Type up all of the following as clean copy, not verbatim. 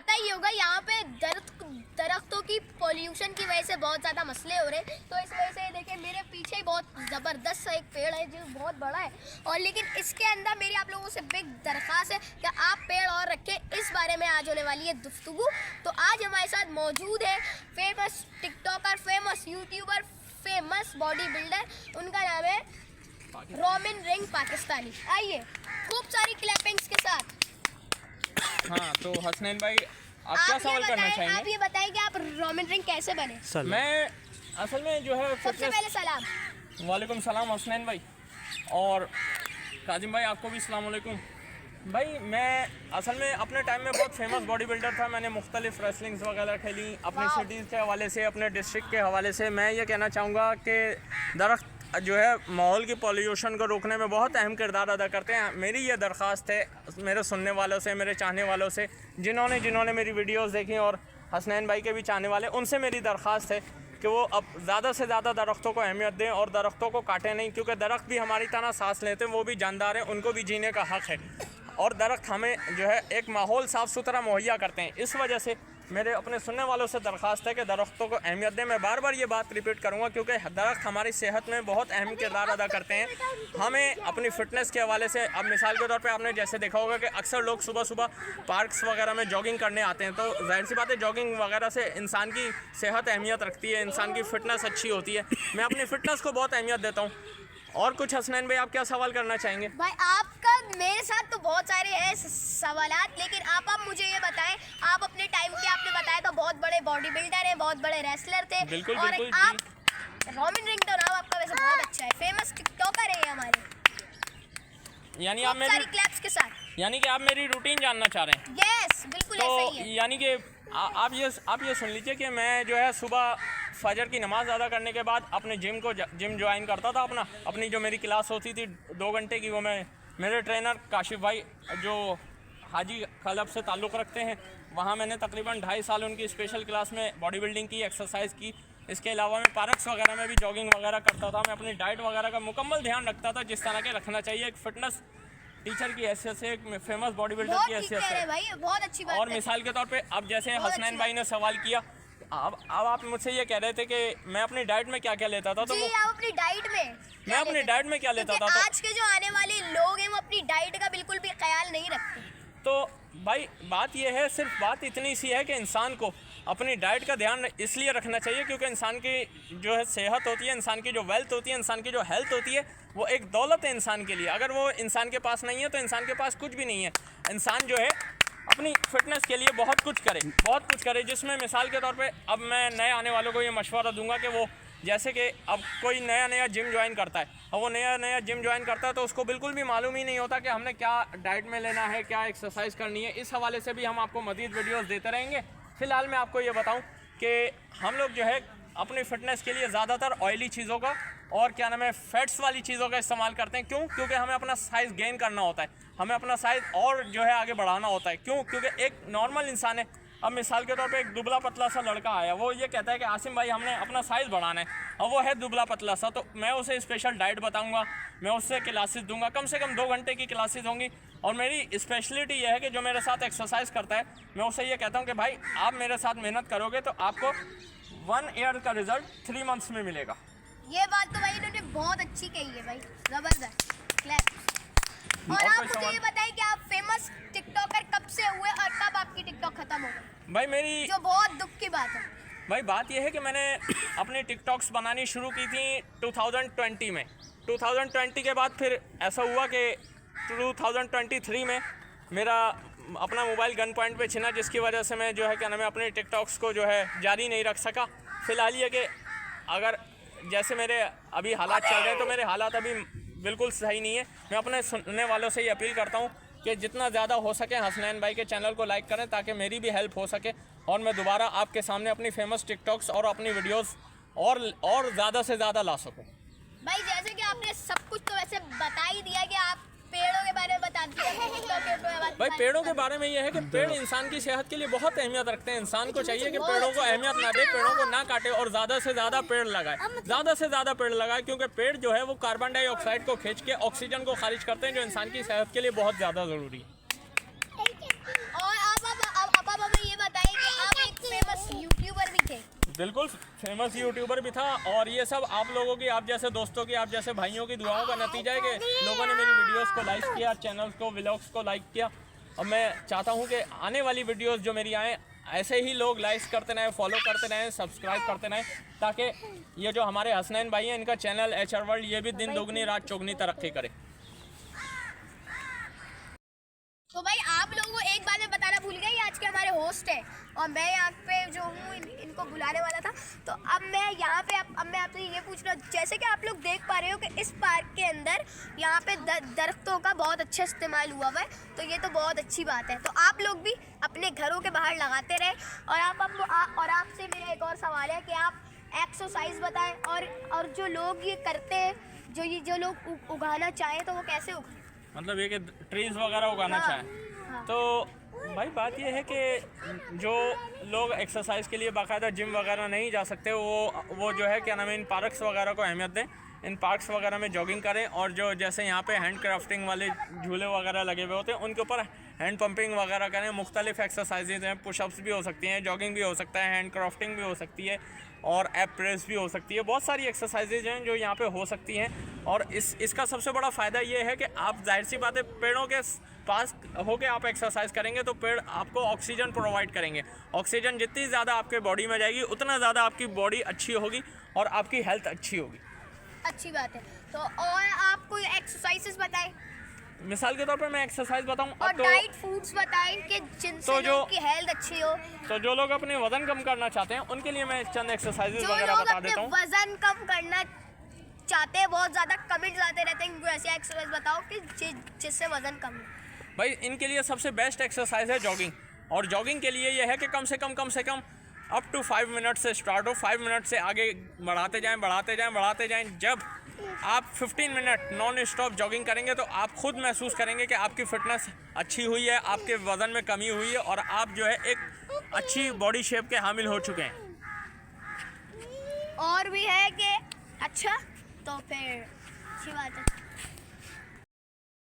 पता ही होगा यहाँ पे दरख्तों की पोल्यूशन की वजह से बहुत ज़्यादा मसले हो रहे हैं। तो इस वजह से देखिए मेरे पीछे ही बहुत ज़बरदस्त एक पेड़ है जो बहुत बड़ा है, और लेकिन इसके अंदर मेरी आप लोगों से बिग दरख्वास्त है कि आप पेड़ और रखें। इस बारे में आज होने वाली है गुफ्तगू। तो आज हमारे साथ मौजूद है famous TikToker, famous YouTuber, famous body builder, उनका नाम है रोमिन रिंग पाकिस्तानी। आइए खूब सारी क्लैपिंग्स के साथ। हाँ, तो हसनैन भाई आप क्या सवाल करना चाहेंगे? आप ये बताएं कि आप रोमिन रिंग कैसे बने? मैं असल में जो है सबसे पहले सलाम। वालेकुम सलाम हसनैन भाई, और काजिम भाई आपको भी सलाम वालेकुम। भाई मैं असल में अपने टाइम में बहुत फेमस बॉडी बिल्डर था। मैंने मुख्तलिफ रेसलिंग्स वगैरह खेली अपनी सिटीज़ के हवाले से, अपने डिस्ट्रिक्ट के हवाले से। मैं ये कहना चाहूँगा कि दरख्त जो है माहौल की पॉल्यूशन को रोकने में बहुत अहम किरदार अदा करते हैं। मेरी ये दरख्वास्त है मेरे सुनने वालों से, मेरे चाहने वालों से, जिन्होंने मेरी वीडियोस देखी, और हसनैन भाई के भी चाहने वाले, उनसे मेरी दरख्वास्त है कि वो अब ज़्यादा से ज़्यादा दरख्तों को अहमियत दें और दरख्तों को काटें नहीं, क्योंकि दरख्त भी हमारी तरह सांस लेते हैं, वो भी जानदार हैं, उनको भी जीने का हक़ है, और दरख्त हमें जो है एक माहौल साफ़ सुथरा मुहैया करते हैं। इस वजह से मेरे अपने सुनने वालों से दरख्वास्त है कि दरख्तों को अहमियत दें। मैं बार बार ये बात रिपीट करूँगा क्योंकि दरख्त हमारी सेहत में बहुत अहम किरदार अदा करते हैं। हमें अपनी फ़िटनेस के हवाले से, अब मिसाल के तौर पे आपने जैसे देखा होगा कि अक्सर लोग सुबह सुबह पार्क्स वगैरह में जॉगिंग करने आते हैं, तो जाहिर सी बात है जॉगिंग वगैरह से इंसान की सेहत अहमियत रखती है, इंसान की फ़िटनेस अच्छी होती है। मैं अपनी फ़िटनेस को बहुत अहमियत देता हूँ। और कुछ हसनैन भाई आप क्या सवाल करना चाहेंगे? भाई आपका मेरे साथ तो बहुत सारे हैं सवालात, लेकिन आप मुझे ये बताएं, आप अपने टाइम के आपने बताया तो बहुत बड़े बॉडी बिल्डर हैं, बहुत बड़े रेसलर थे। बिल्कुल, और बिल्कुल, आप रोमिन रिंग तो नाम आपका वैसे बहुत अच्छा है, फेमस टिकटॉकर है हमारे, यानी आप सारी क्लैप्स के साथ। यानी कि आप मेरी रूटीन जानना चाह रहे हैं? यस बिल्कुल तो ऐसा ही है। यानी कि आप ये सुन लीजिए कि मैं जो है सुबह फजर की नमाज़ अदा करने के बाद अपने जिम ज्वाइन करता था। अपनी जो मेरी क्लास होती थी 2 घंटे की, वो मैं मेरे ट्रेनर काशिफ भाई जो हाजी क्लब से ताल्लुक़ रखते हैं, वहाँ मैंने तकरीबन 2.5 साल उनकी स्पेशल क्लास में बॉडी बिल्डिंग की, एक्सरसाइज की। इसके अलावा मैं पार्क्स वगैरह में भी जॉगिंग वगैरह करता था। मैं अपनी डाइट वगैरह का मुकम्मल ध्यान रखता था, जिस तरह के रखना चाहिए एक फ़िटनेस टीचर की हैसियत से, एक फेमस बॉडी बिल्डर की हैसियत से। भाई बहुत अच्छी बात और है। मिसाल के तौर पे अब जैसे हसनैन भाई ने सवाल किया, अब आप मुझसे ये कह रहे थे कि मैं अपनी डाइट में क्या क्या लेता था, तो जी, आप अपनी डाइट में मैं अपनी डाइट में क्या लेता था, तो आज के जो आने वाले लोग हैं वो अपनी डाइट का बिल्कुल भी ख्याल नहीं रखते। तो भाई बात यह है, सिर्फ बात इतनी सी है कि इंसान को अपनी डाइट का ध्यान इसलिए रखना चाहिए क्योंकि इंसान की जो है सेहत होती है, इंसान की जो वेल्थ होती है, इंसान की जो हेल्थ होती है, वो एक दौलत है इंसान के लिए। अगर वो इंसान के पास नहीं है तो इंसान के पास कुछ भी नहीं है। इंसान जो है अपनी फ़िटनेस के लिए बहुत कुछ करे, जिसमें मिसाल के तौर पे अब मैं नए आने वालों को ये मशवरा दूंगा कि वो जैसे कि अब कोई नया जिम ज्वाइन करता है, और वो नया जिम ज्वाइन करता है तो उसको बिल्कुल भी मालूम ही नहीं होता कि हमने क्या डाइट में लेना है, क्या एक्सरसाइज करनी है। इस हवाले से भी हम आपको मज़ीद वीडियोस देते रहेंगे। फ़िलहाल मैं आपको ये बताऊं कि हम लोग जो है अपनी फ़िटनेस के लिए ज़्यादातर ऑयली चीज़ों का और क्या नाम है फैट्स वाली चीज़ों का इस्तेमाल करते हैं। क्यों? क्योंकि हमें अपना साइज़ गेन करना होता है, हमें अपना साइज़ और जो है आगे बढ़ाना होता है। क्यों? क्योंकि एक नॉर्मल इंसान है, अब मिसाल के तौर पे एक दुबला पतला सा लड़का आया, वो ये कहता है कि आसिम भाई हमने अपना साइज़ बढ़ाना है, और वो है दुबला पतला सा, तो मैं उसे स्पेशल डाइट बताऊंगा, मैं उससे क्लासेस दूंगा, कम से कम 2 घंटे की क्लासेस होंगी। और मेरी स्पेशलिटी ये है कि जो मेरे साथ एक्सरसाइज करता है, मैं उसे ये कहता हूँ कि भाई आप मेरे साथ मेहनत करोगे तो आपको 1 ईयर का रिजल्ट 3 मंथ्स में मिलेगा। ये बात तो भाई इन्होंने बहुत अच्छी कही है भाई, जबरदस्त क्लैप। और आप मुझे ये बताइए कि आप फेमस टिकटॉकर कब से हुए और कब आपकी टिकटॉक खत्म हो गई? भाई मेरी जो बहुत दुख की बात है। भाई बात यह है कि मैंने अपनी टिकटॉक्स बनानी शुरू की थी 2020 में। 2020 के बाद फिर ऐसा हुआ कि 2023 में मेरा अपना मोबाइल गन पॉइंट पे छिना, जिसकी वजह से मैं जो है क्या नाम है अपने टिकटॉक्स को जो है जारी नहीं रख सका। फ़िलहाल ये कि अगर जैसे मेरे अभी हालात चल रहे हैं तो मेरे हालात अभी बिल्कुल सही नहीं है। मैं अपने सुनने वालों से ये अपील करता हूँ कि जितना ज़्यादा हो सके हसनैन भाई के चैनल को लाइक करें ताकि मेरी भी हेल्प हो सके और मैं दोबारा आपके सामने अपनी फेमस टिकटॉक्स और अपनी वीडियोस और ज़्यादा से ज़्यादा ला सकूँ। भाई जैसे कि आपने सब कुछ तो वैसे बता ही दिया कि आप पेड़ों के बारे में बता दिया। भाई पेड़ों के बारे में ये है कि पेड़ इंसान की सेहत के लिए बहुत अहमियत रखते हैं। इंसान को चाहिए कि पेड़ों को अहमियत ना दे, पेड़ों को ना काटे और ज़्यादा से ज़्यादा पेड़ लगाए, ज़्यादा से ज़्यादा पेड़ लगाए, क्योंकि पेड़ जो है वो कार्बन डाइऑक्साइड को खींच के ऑक्सीजन को खारिज करते हैं, जो इंसान की सेहत के लिए बहुत ज़्यादा ज़रूरी है। और आप हमें ये बिल्कुल फेमस यूट्यूबर भी था। और ये सब आप लोगों की, आप जैसे दोस्तों की, आप जैसे भाइयों की दुआओं का नतीजा है कि लोगों ने मेरी वीडियोस को लाइक किया, चैनल्स को, व्लॉग्स को लाइक किया। और मैं चाहता हूँ कि आने वाली वीडियोस जो मेरी आएँ ऐसे ही लोग लाइक करते रहें, फॉलो करते रहें, सब्सक्राइब करते रहें, ताकि ये जो हमारे हसनैन भाई हैं इनका चैनल HR वर्ल्ड ये भी दिन दोगुनी रात चौगुनी तरक्की करे। तो भाई आप लोगों को एक बात मैं बताना भूल गई, आज के हमारे होस्ट है और मैं यहाँ पे जो हूँ इनको बुलाने वाला था। तो अब मैं यहाँ पे अब मैं आपसे ये पूछ रहा हूँ, जैसे कि आप लोग देख पा रहे हो कि इस पार्क के अंदर यहाँ पे दरख्तों का बहुत अच्छा इस्तेमाल हुआ हुआ है, तो ये तो बहुत अच्छी बात है। तो आप लोग भी अपने घरों के बाहर लगाते रहे। और आपसे मेरा एक और सवाल है कि आप एक्सरसाइज बताएं और जो लोग ये करते हैं, जो लोग उगाना चाहें तो वो कैसे उगाएं? मतलब ये कि ट्रीज वगैरह उगाना चाहें। हाँ। तो भाई बात ये है कि जो लोग एक्सरसाइज के लिए बाकायदा जिम वगैरह नहीं जा सकते, वो जो है क्या नाम है, इन पार्क्स वगैरह को अहमियत दें, इन पार्क्स वगैरह में जॉगिंग करें। और जो जैसे यहाँ पे हैंड क्राफ्टिंग वाले झूले वगैरह लगे हुए होते हैं उनके ऊपर हैंड पंपिंग वगैरह करें। मुख्तलिफ एक्सरसाइजेज हैं, पुशअप्स भी हो सकती हैं, जॉगिंग भी हो सकता है, हैंड क्राफ्टिंग भी हो सकती है और एप प्रेस भी हो सकती है। बहुत सारी एक्सरसाइजेज हैं जो यहाँ पे हो सकती हैं। और इसका सबसे बड़ा फ़ायदा ये है कि आप जाहिर सी बात है पेड़ों के पास होके आप एक्सरसाइज करेंगे तो पेड़ आपको ऑक्सीजन प्रोवाइड करेंगे। ऑक्सीजन जितनी ज़्यादा आपके बॉडी में जाएगी उतना ज़्यादा आपकी बॉडी अच्छी होगी और आपकी हेल्थ अच्छी होगी। अच्छी बात है। तो और आप कोई एक्सरसाइजेस बताएं, मिसाल के तौर पर मैं एक्सरसाइज बताऊं और डाइट फूड्स बताएं कि जिनसे लोगों की हेल्थ अच्छी हो। तो जो लोग अपने वजन कम करना चाहते हैं उनके लिए मैं चंद एक्सरसाइजेज जो वगैरह लोग बता अपने देता हूँ। वजन कम करना चाहते हैं, बहुत ज़्यादा कमेंट्स आते रहते हैं, इनको ऐसी एक्सरसाइज बताओ कि जिससे वजन कम हो। भाई इनके लिए सबसे बेस्ट एक्सरसाइज है जॉगिंग। और जॉगिंग के लिए ये है कि कम से कम अप टू 5 मिनट से स्टार्ट हो, 5 मिनट से आगे बढ़ाते जाएं। जब आप 15 मिनट नॉन स्टॉप जॉगिंग करेंगे तो आप खुद महसूस करेंगे कि आपकी फिटनेस अच्छी हुई है, आपके वज़न में कमी हुई है और आप जो है एक अच्छी बॉडी शेप के हामिल हो चुके हैं। और भी है कि अच्छा, तो फिर अच्छी बात है।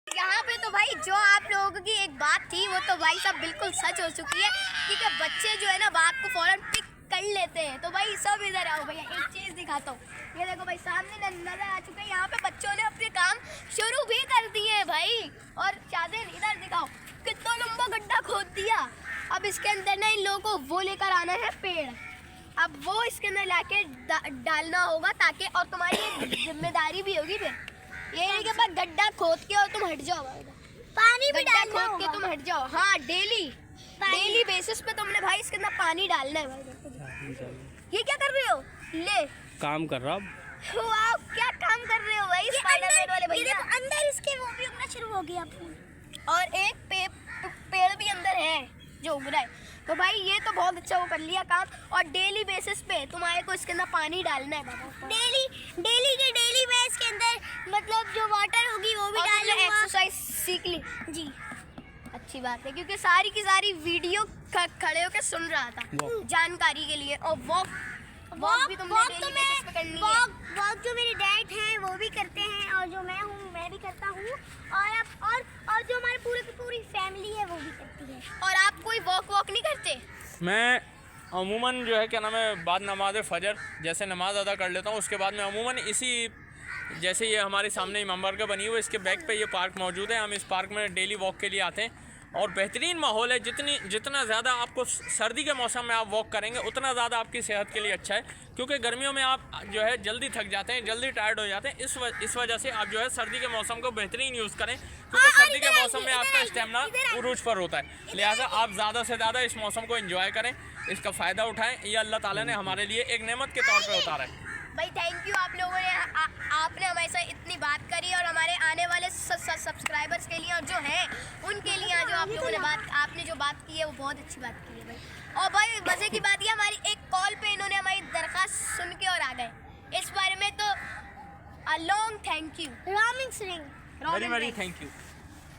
यहाँ पे तो भाई जो आप लोगों की एक बात थी वो तो भाई सब बिल्कुल सच हो चुकी है, क्योंकि बच्चे जो है ना बात को फौरन पिक कर लेते हैं। तो भाई सब इधर आओ, भैया एक चीज़ दिखाता हूँ। ये देखो भाई सामने नजर आ चुके हैं, यहाँ पे बच्चों ने अपने काम शुरू भी कर दिए हैं भाई। और चादर इधर दिखाओ, कितना लंबा गड्ढा खोद दिया। अब इसके अंदर ना इन लोगों को वो लेकर आना है पेड़, अब वो इसके अंदर लाके डालना होगा ताकि, और तुम्हारी एक जिम्मेदारी भी होगी फिर, ये नहीं कि बस गड्ढा खोद के और तुम हट जाओ, पानी भी डालना खोद के तुम हट जाओ। हाँ, डेली बेसिस पे तुमने भाई इसके अंदर पानी डालना है भाई। ये क्या कर रहे हो? ले काम कर रहा। वाह, क्या काम कर रहे हो भाई स्पाइडरमैन वाले भैया? अंदर इसके वो भी उगना शुरू हो गया फूल, और एक पेड़ भी अंदर है जो उग रहा है। तो भाई ये तो बहुत अच्छा वो कर लिया काम। और डेली बेसिस पे तुम्हारे को इसके अंदर पानी डालना है बाबा। डेली मैं इसके अंदर मतलब जो वाटर होगी वो भी डालूंगा। एक्सरसाइज सीख ली जी, अच्छी बात है, क्योंकि सारी की सारी वीडियो खड़े होकर सुन रहा था जानकारी के लिए। और वॉक भी तुमने डेली बेसिस पे करनी है। वॉक जो मेरे डैड हैं वो भी करते हैं और जो मैं हूँ मैं भी करता हूँ, और जो हमारे पूरी फैमिली है वो भी करती है। और आप कोई वॉक नहीं करते? मैं अमूमन जो है क्या नाम है, बाद नमाज फजर जैसे नमाज अदा कर लेता हूँ, उसके बाद मैं अमूमन इसी, जैसे ये हमारे सामने इमाम बारगाह बनी हुई है, इसके बैक पे ये पार्क मौजूद है। हम इस पार्क में डेली वॉक के लिए आते हैं और बेहतरीन माहौल है। जितना ज़्यादा आपको सर्दी के मौसम में आप वॉक करेंगे उतना ज़्यादा आपकी सेहत के लिए अच्छा है, क्योंकि गर्मियों में आप जो है जल्दी थक जाते हैं, जल्दी टायर्ड हो जाते हैं। इस वजह से आप जो है सर्दी के मौसम को बेहतरीन यूज़ करें, क्योंकि सर्दी के मौसम में आपका स्टेमिना उरूज पर होता है। लिहाजा आप ज़्यादा से ज़्यादा इस मौसम को एंजॉय करें, इसका फ़ायदा उठाएं। ये अल्लाह ताला ने हमारे लिए एक नेमत के तौर पर उतारा है। भाई थैंक यू, आप लोगों ने आपने हमारे साथ इतनी बात करी, और हमारे आने वाले सब्सक्राइबर्स के लिए और जो हैं उनके लिए जो आप लोगों ने आपने जो बात की है वो बहुत अच्छी बात की है भाई। और भाई मज़े की बात ये, हमारी एक कॉल पे इन्होंने हमारी दरख्वास्त सुन के और आ गए। इस बारे में तो long thank you rhyming Singh, very thank you.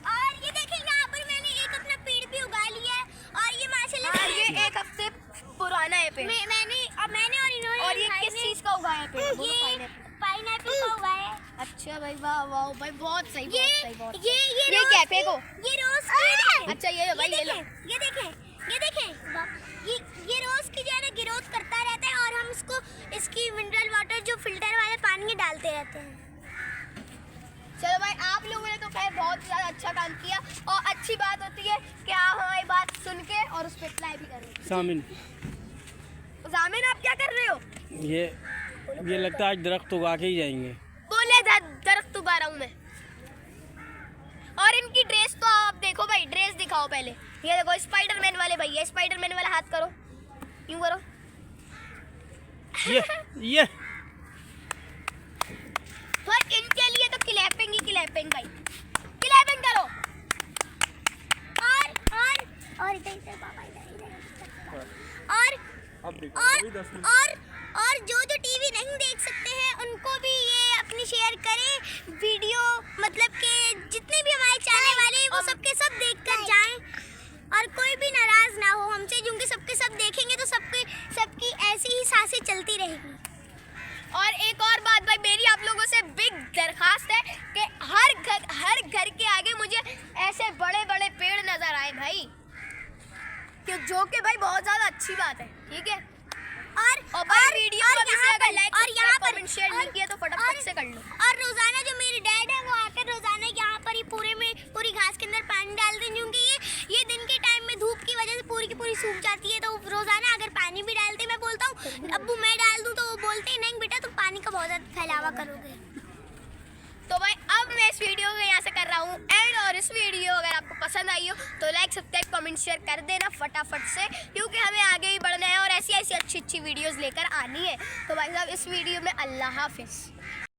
और ये देखिए यहाँ पर मैंने एक अपना पेड़ भी उगा लिया है, और ये माशाल्लाह ये 1 हफ्ते पुराना है पेड़। मैंने और इन्होंने, और ये किस चीज़ का उगाया है पेड़? ये पाइनएप्पल का उगाया है। अच्छा भाई, वाह वाह भाई, बहुत सही, ये बहुत सही। ये ये क्या फेंको? ये रोज की, अच्छा ये भाई ये लो। ये देखें ये रोज की जो है ना ग्रोथ करता रहता है, और हम पे अप्लाई भी कर रहे हो। सामिन, जामिन आप क्या कर रहे हो? ये लगता है आज दरख्त उगा के ही जाएंगे। बोले दरख्त उगा रहा हूँ मैं। और इनकी ड्रेस तो आप देखो भाई, ड्रेस दिखाओ पहले। ये देखो स्पाइडरमैन वाले भैया, स्पाइडरमैन वाला हाथ करो, यूं करो। ये तो इनके लिए तो क्लैपिंग ही क्लैपिंग भाई, क्लैपिंग करो। और इधर पापा इधर अब और जो टीवी नहीं देख सकते हैं उनको भी ये अपनी शेयर करें वीडियो, मतलब कि जितने भी हमारे चाहने वाले हैं वो सबके सब देखकर जाएं और कोई भी नाराज ना हो हमसे, क्योंकि सबके सब देखेंगे तो सबकी ऐसी ही सांसें चलती रहेगी। और एक और बात भाई, मेरी आप लोगों से बिग दरखास्त है कि हर घर के आगे मुझे ऐसे बड़े बड़े पेड़ नजर आए भाई, जो कि भाई बहुत ज्यादा अच्छी बात है, ठीक है। और भाई वीडियो को भी अगर लाइक और यहाँ पर कमेंट शेयर नहीं किया तो फटाफट से कर लो। और रोजाना जो मेरे डैड है वो आकर रोजाना यहाँ पर ही पूरी घास के अंदर पानी डालते हैं, क्योंकि ये दिन के टाइम में धूप की वजह से पूरी की पूरी सूख जाती है। तो रोजाना अगर पानी भी डालते, मैं बोलता हूँ अब्बू मैं डाल दूँ, तो वो बोलते हैं नहीं बेटा तुम पानी का बहुत ज्यादा फैलावा करोगे। तो भाई अब मैं इस वीडियो को यहाँ से कर रहा हूँ एंड, और इस वीडियो अगर आपको पसंद आई हो तो लाइक सब्सक्राइब कमेंट शेयर कर देना फटाफट से, क्योंकि हमें आगे भी बढ़ना है और ऐसी अच्छी वीडियोस लेकर आनी है। तो भाई साहब इस वीडियो में अल्लाह हाफिज़।